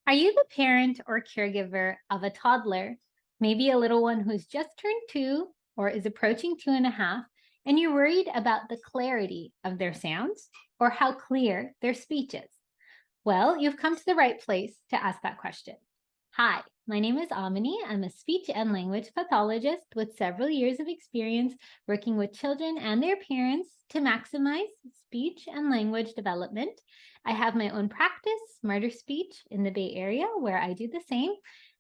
Are you the parent or caregiver of a toddler, maybe a little one who's just turned 2 or is approaching 2.5, and you're worried about the clarity of their sounds or how clear their speech is? Well, you've come to the right place to ask that question. Hi, my name is Amini. I'm a speech and language pathologist with several years of experience working with children and their parents to maximize speech and language development. I have my own practice, Smarter Speech, in the Bay Area, where I do the same.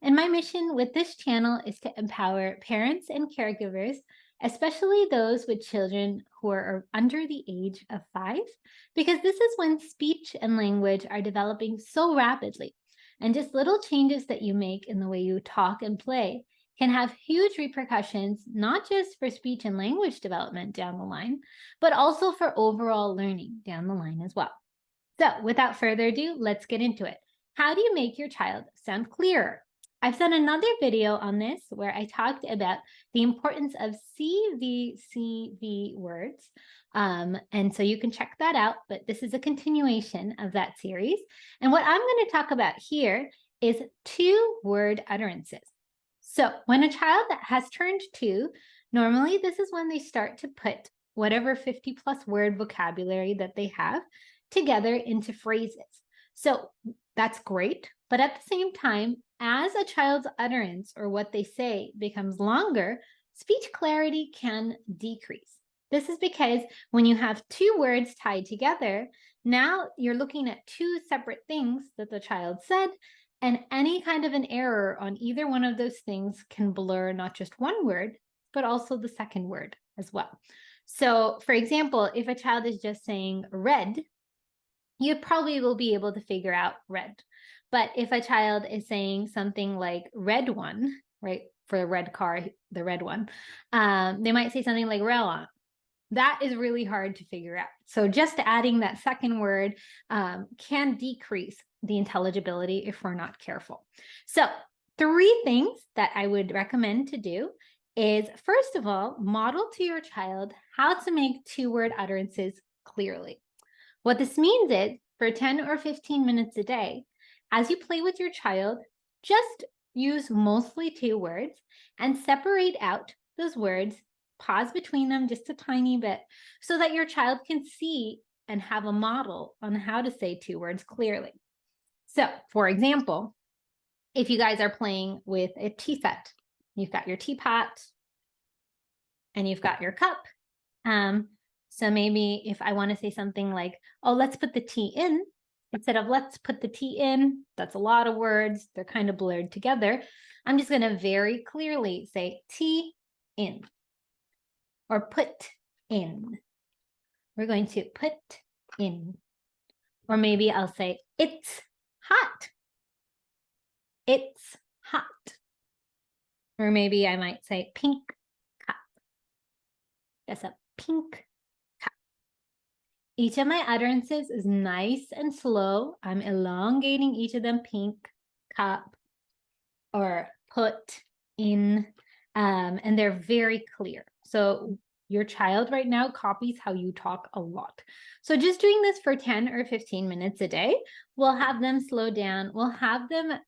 And my mission with this channel is to empower parents and caregivers, especially those with children who are under the age of 5, because this is when speech and language are developing so rapidly. And just little changes that you make in the way you talk and play can have huge repercussions, not just for speech and language development down the line, but also for overall learning down the line as well. So without further ado, let's get into it. How do you make your child sound clearer? I've done another video on this where I talked about the importance of CV words. And so you can check that out, but this is a continuation of that series. And what I'm going to talk about here is 2-word utterances. So when a child has turned 2, normally this is when they start to put whatever 50+ word vocabulary that they have together into phrases. So that's great. But at the same time, as a child's utterance or what they say becomes longer, speech clarity can decrease. This is because when you have 2 words tied together, now you're looking at 2 separate things that the child said, and any kind of an error on either one of those things can blur not just one word, but also the second word as well. So, for example, if a child is just saying red, you probably will be able to figure out red. But if a child is saying something like red one, right, for the red car, the red one, they might say something like relon. That is really hard to figure out. So just adding that second word can decrease the intelligibility if we're not careful. So 3 things that I would recommend to do is, first of all, model to your child how to make 2-word utterances clearly. What this means is, for 10 or 15 minutes a day, as you play with your child, just use mostly 2 words and separate out those words, pause between them just a tiny bit so that your child can see and have a model on how to say 2 words clearly. So, for example, if you guys are playing with a tea set, you've got your teapot and you've got your cup. So maybe if I want to say something like, oh, let's put the tea in, instead of let's put the tea in, that's a lot of words, they're kind of blurred together. I'm just going to very clearly say tea in or put in. We're going to put in. Or maybe I'll say it's hot. It's hot. Or maybe I might say pink cup. That's a pink. Each of my utterances is nice and slow. I'm elongating each of them, pink, cup, or put in, and they're very clear. So your child right now copies how you talk a lot. So just doing this for 10 or 15 minutes a day will have them slow down. We'll have them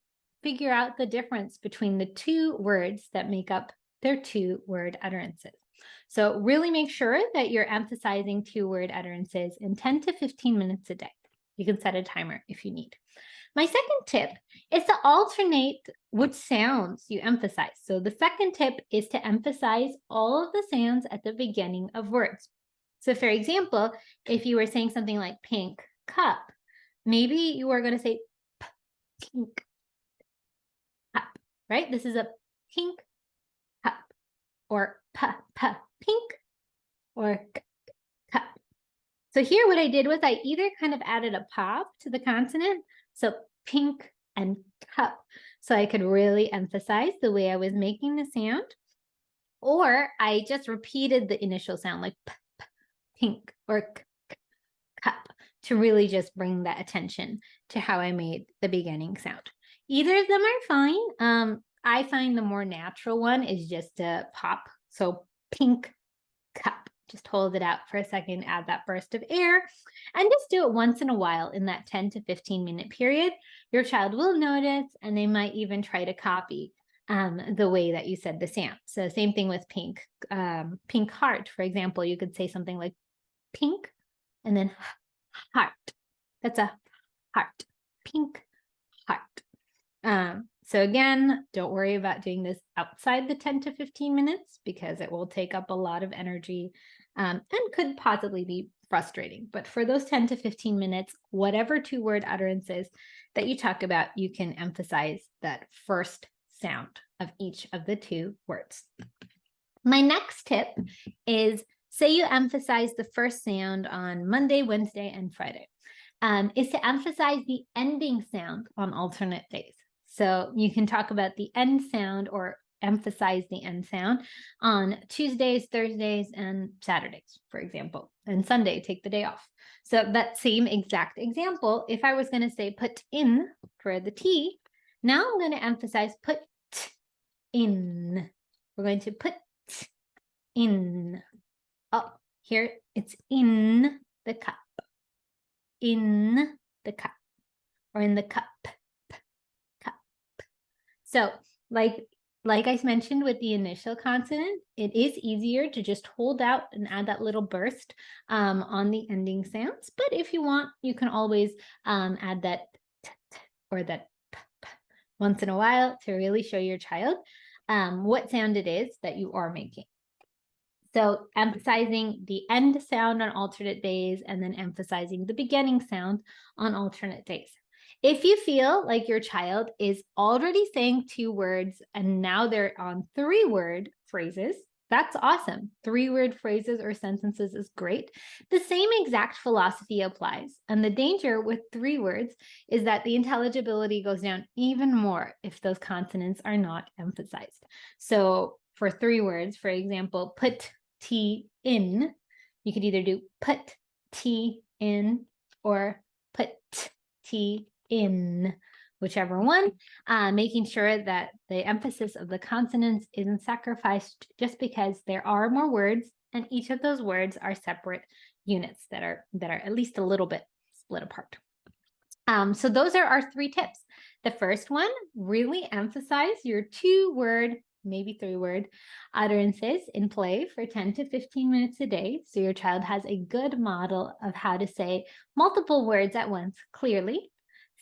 figure out the difference between the 2 words that make up their 2-word utterances. So really make sure that you're emphasizing 2-word utterances in 10 to 15 minutes a day. You can set a timer if you need. My second tip is to alternate which sounds you emphasize. So the second tip is to emphasize all of the sounds at the beginning of words. So for example, if you were saying something like pink cup, maybe you are going to say pink cup, right? This is a pink cup, or pink, or cup. So here what I did was I either kind of added a pop to the consonant, so pink and cup, so I could really emphasize the way I was making the sound, or I just repeated the initial sound like pink or cup to really just bring that attention to how I made the beginning sound. Either of them are fine. I find the more natural one is just a pop. So pink cup. Just hold it out for a second, add that burst of air, and just do it once in a while in that 10 to 15-minute period. Your child will notice, and they might even try to copy the way that you said the sound. So same thing with pink. Pink heart, for example, you could say something like pink and then heart. That's a heart. Pink heart. So again, don't worry about doing this outside the 10 to 15 minutes because it will take up a lot of energy and could possibly be frustrating. But for those 10 to 15 minutes, whatever 2-word utterances that you talk about, you can emphasize that first sound of each of the 2 words. My next tip is, say you emphasize the first sound on Monday, Wednesday, and Friday, is to emphasize the ending sound on alternate days. So you can talk about the end sound or emphasize the end sound on Tuesdays, Thursdays, and Saturdays, for example, and Sunday, take the day off. So that same exact example, if I was going to say put in for the T, now I'm going to emphasize put in. We're going to put in. Oh, here it's in the cup. In the cup. Or in the cup. Cup. So like I mentioned with the initial consonant, it is easier to just hold out and add that little burst on the ending sounds. But if you want, you can always add that t, t, or that p, p once in a while to really show your child what sound it is that you are making. So emphasizing the end sound on alternate days and then emphasizing the beginning sound on alternate days. If you feel like your child is already saying 2 words and now they're on 3-word phrases, that's awesome. 3-word phrases or sentences is great. The same exact philosophy applies. And the danger with 3 words is that the intelligibility goes down even more if those consonants are not emphasized. So for 3 words, for example, put T in, you could either do put T in or put T in, whichever one, making sure that the emphasis of the consonants isn't sacrificed just because there are more words and each of those words are separate units that are at least a little bit split apart. So those are our 3 tips. The first one, really emphasize your 2-word, maybe 3-word utterances in play for 10 to 15 minutes a day, so your child has a good model of how to say multiple words at once clearly.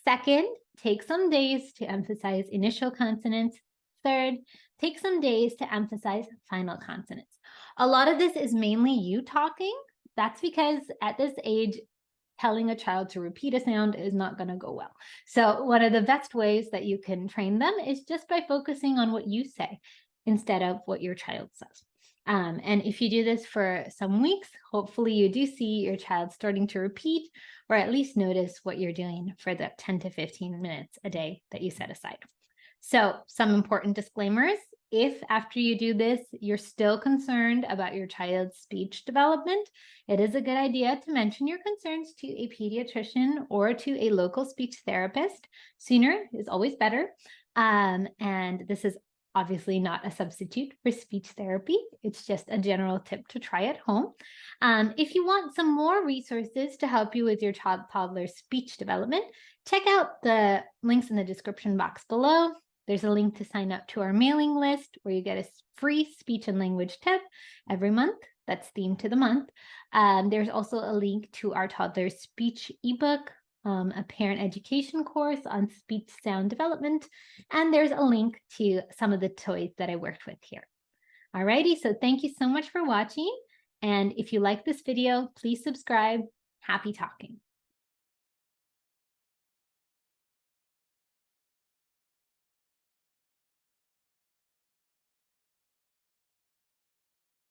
Second, take some days to emphasize initial consonants. Third, take some days to emphasize final consonants. A lot of this is mainly you talking. That's because at this age, telling a child to repeat a sound is not going to go well. So one of the best ways that you can train them is just by focusing on what you say instead of what your child says. And if you do this for some weeks, hopefully you do see your child starting to repeat or at least notice what you're doing for the 10 to 15 minutes a day that you set aside. So some important disclaimers. If after you do this, you're still concerned about your child's speech development, it is a good idea to mention your concerns to a pediatrician or to a local speech therapist. Sooner is always better. And this is obviously not a substitute for speech therapy. It's just a general tip to try at home. If you want some more resources to help you with your toddler's speech development, check out the links in the description box below. There's a link to sign up to our mailing list where you get a free speech and language tip every month that's themed to the month. There's also a link to our toddler's speech ebook, a parent education course on speech sound development, and there's a link to some of the toys that I worked with here. Alrighty, so thank you so much for watching. And if you like this video, please subscribe. Happy talking.